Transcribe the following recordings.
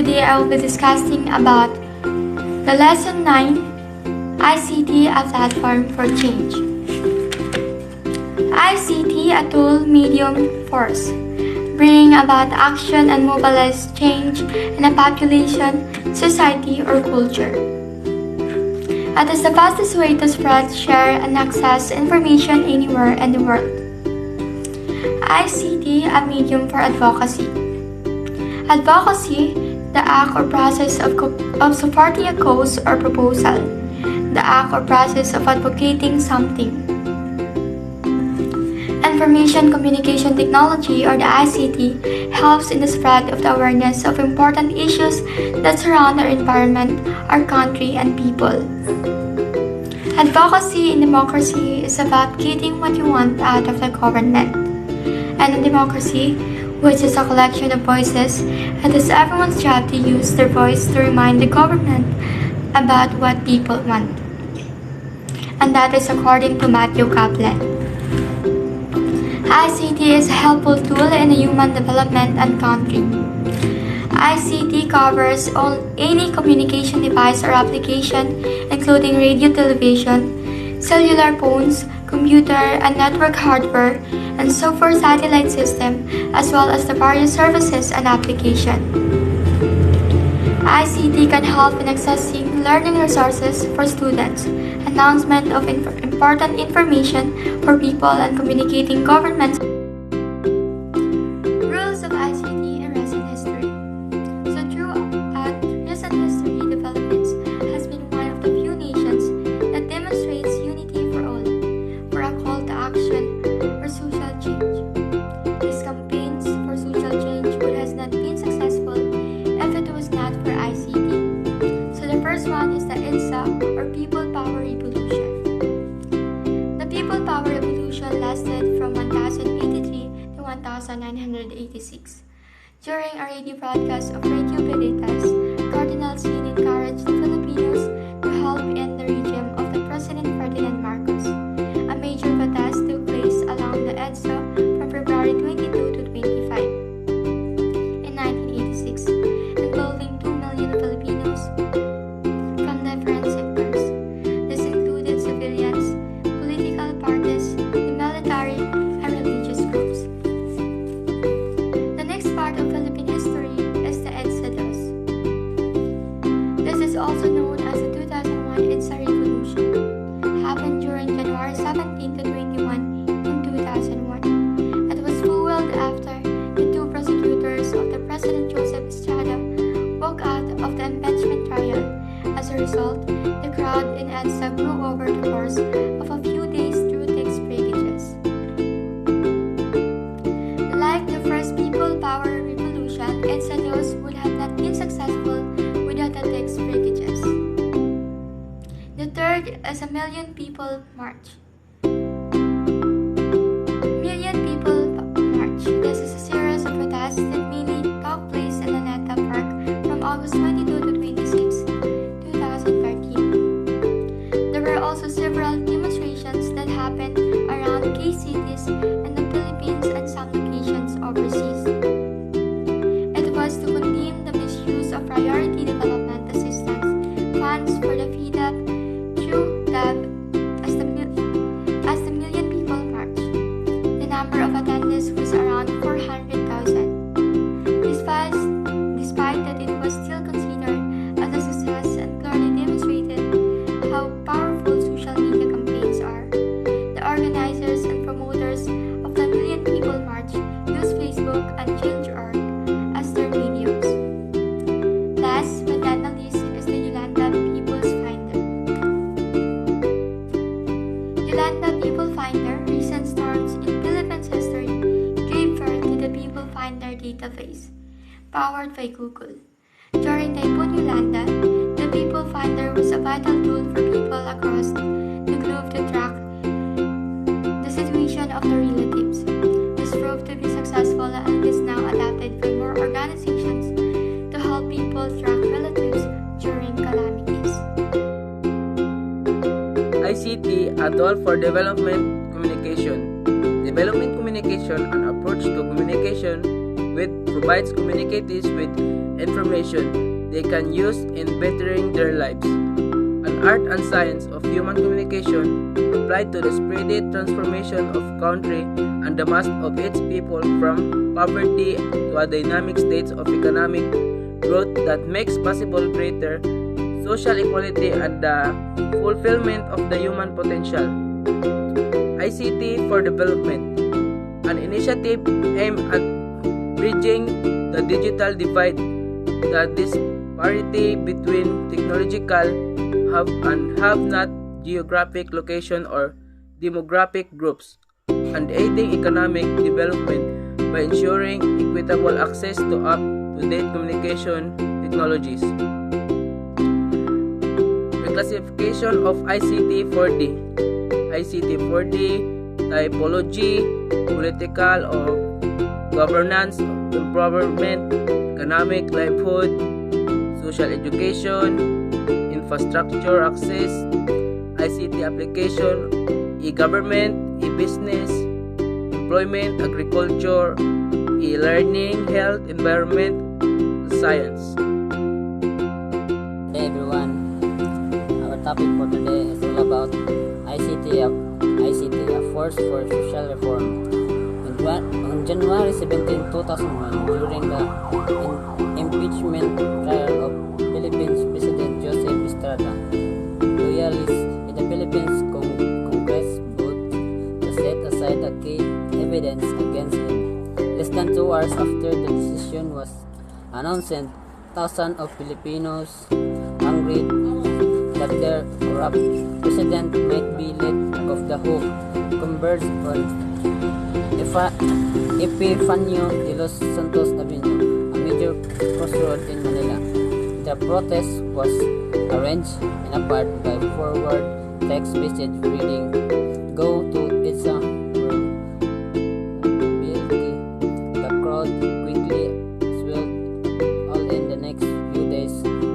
today I will be discussing about the Lesson 9, ICT, a platform for change. ICT, a tool, medium, force, bringing about action and mobilize change in a population, society, or culture. It is the fastest way to spread, share, and access information anywhere in the world. ICT, a medium for advocacy. Advocacy, the act or process of supporting a cause or proposal, the act or process of advocating something. Information Communication Technology, or the ICT, helps in the spread of the awareness of important issues that surround our environment, our country, and people. Advocacy in democracy is about getting what you want out of the government. And in democracy, which is a collection of voices, it is everyone's job to use their voice to remind the government about what people want. And that is according to Matthew Kaplan. ICT is a helpful tool in human development and country. ICT covers any communication device or application, including radio, television, cellular phones, computer and network hardware, and software satellite system, as well as the various services and applications. ICT can help in accessing learning resources for students, announcement of important information for people, and communicating governments. Rules of ICT in recent history. So throughout recent history, developments has been one of the few nations that demonstrates unity for all, for a call to action for social change. These campaigns for social change would have not been successful if it was not for ICT. So the first one is the INSA, or People Power Revolution. The People Power Revolution lasted from 1083 to 1986. During a radio broadcast of Radio Veritas, Cardinal Sin encouraged the Filipinos to help end the regime of the President Ferdinand Marcos. A major protest took place along the EDSA from February 22 to 25 in 1986, involving 2 million Filipinos from different sectors. This included civilians, political parties, the military, and religious groups. The next part of Philippine history is the EDSA Dos. This is also known as the 2001 EDSA Revolution. Happened during January 17 to 21 in 2001. It was fueled after the two prosecutors of the President Joseph Estrada walked out of the impeachment trial. As a result, the crowd in EDSA grew over the course of a few days through text breakages. Like the first People Power Revolution, EDSA Dos would have not been successful without the text breakages. The third is a Million People March. Million People March. This is a series of protests that mainly took place in Luneta Park from August 22 to 26, 2013. There were also several demonstrations that happened around key cities in the Philippines and some locations overseas. It was to condemn the misuse of priority development assistance funds for the FEDAP through DAB as the Million People March. The number of attendees was around 400,000. Despite that, it was still considered as a success and clearly demonstrated how powerful social media campaigns are. The organizers and promoters of the Million People March used Facebook and Change.org as their mediums. Last but not the least is the Yolanda People's Finder. Yolanda People Finder, recent storms in Philippines history, gave birth to the People Finder database, powered by Google. During Typhoon Yolanda, the People Finder was a vital tool for people across the globe to track the situation of their relatives. This proved to be successful and is now adapted by more organizations to help people track relatives during calamities. ICT, a tool for development communication. Development communication, an approach to communication provides communicators with information they can use in bettering their lives. An art and science of human communication applied to the speedy transformation of country and the mass of its people from poverty to a dynamic state of economic growth that makes possible greater social equality and the fulfillment of the human potential. ICT for Development, an initiative aimed at bridging the digital divide, the disparity between technological have and have not geographic location or demographic groups, and aiding economic development by ensuring equitable access to up-to-date communication technologies. Reclassification of ICT 4D. ICT 4D, typology, political or governance, empowerment, economic livelihood, social education, infrastructure access, ICT application, e-government, e-business, employment, agriculture, e-learning, health, environment, science. Hey everyone, our topic for today is all about ICT, a force for social reform. On January 17, 2001, during the impeachment trial of Philippines President Joseph Estrada, loyalists in the Philippines Congress voted to set aside the key evidence against him. Less than 2 hours after the decision was announced, thousands of Filipinos, angry that their corrupt president might be let off the hook, converged on Epifanio de los Santos Avenue, a major crossroad in Manila. The protest was arranged in a part by forward text message reading, "Go to Pizza World." The crowd quickly swelled. All in the next few days,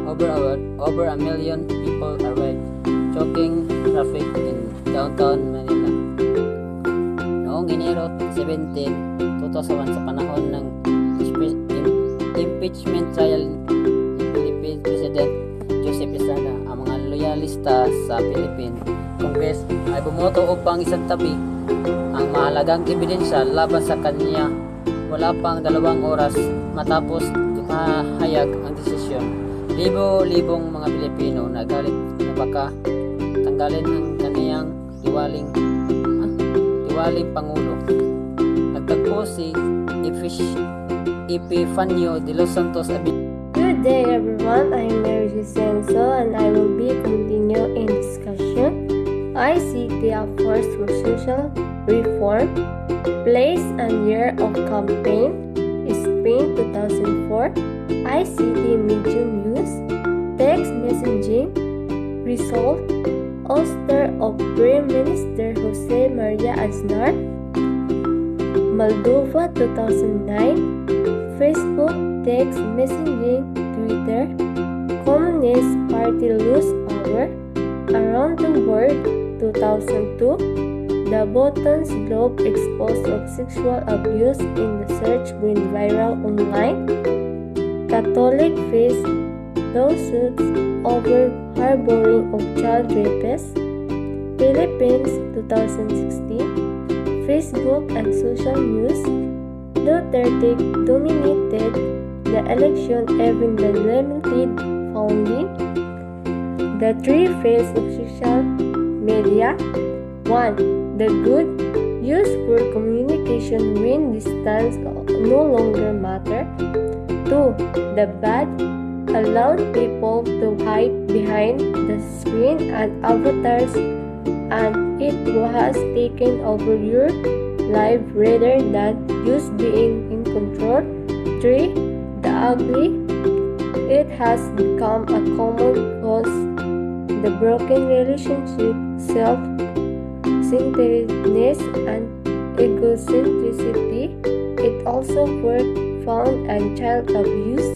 over a million people arrived, choking traffic in downtown Manila. Noong Enero 17, 2001, sa panahon ng impeachment trial ni Philippine President Joseph Estrada, ang mga loyalista sa Philippine Congress ay bumoto upang isantabi ang mahalagang ebidensya laban sa kanya. Wala pang 2 oras matapos ipahayag ang desisyon, libo-libong mga Pilipino nagalit na baka tanggalin ang kaniyang tiwaling Pangulo. Nagtagpo si Epifanio de los Santos Avenue. Good day everyone, I'm Mary Senso and I will be continuing in discussion ICT a force for social reform. Place and year of campaign Spring 2004. ICT medium use. Text messaging. Result. Ouster of Prime Minister Jose Maria Aznar. Moldova 2009. Facebook text messaging. Twitter. Communist Party lose power. Around the world 2002. The Bottoms Globe exposed of sexual abuse in the search went viral online. Catholic face lawsuits over harboring of child rapists. Philippines 2016. Facebook and social news. Duterte dominated the election even the limited founding. The three phases of social media. 1. The good, used for communication when distance no longer matter. 2. The bad, allowed people to hide behind the screen and avatars and it has taken over your life rather than just being in control. 3. The ugly, it has become a common cause. The broken relationship, self-centeredness and egocentricity. It also found and child abuse.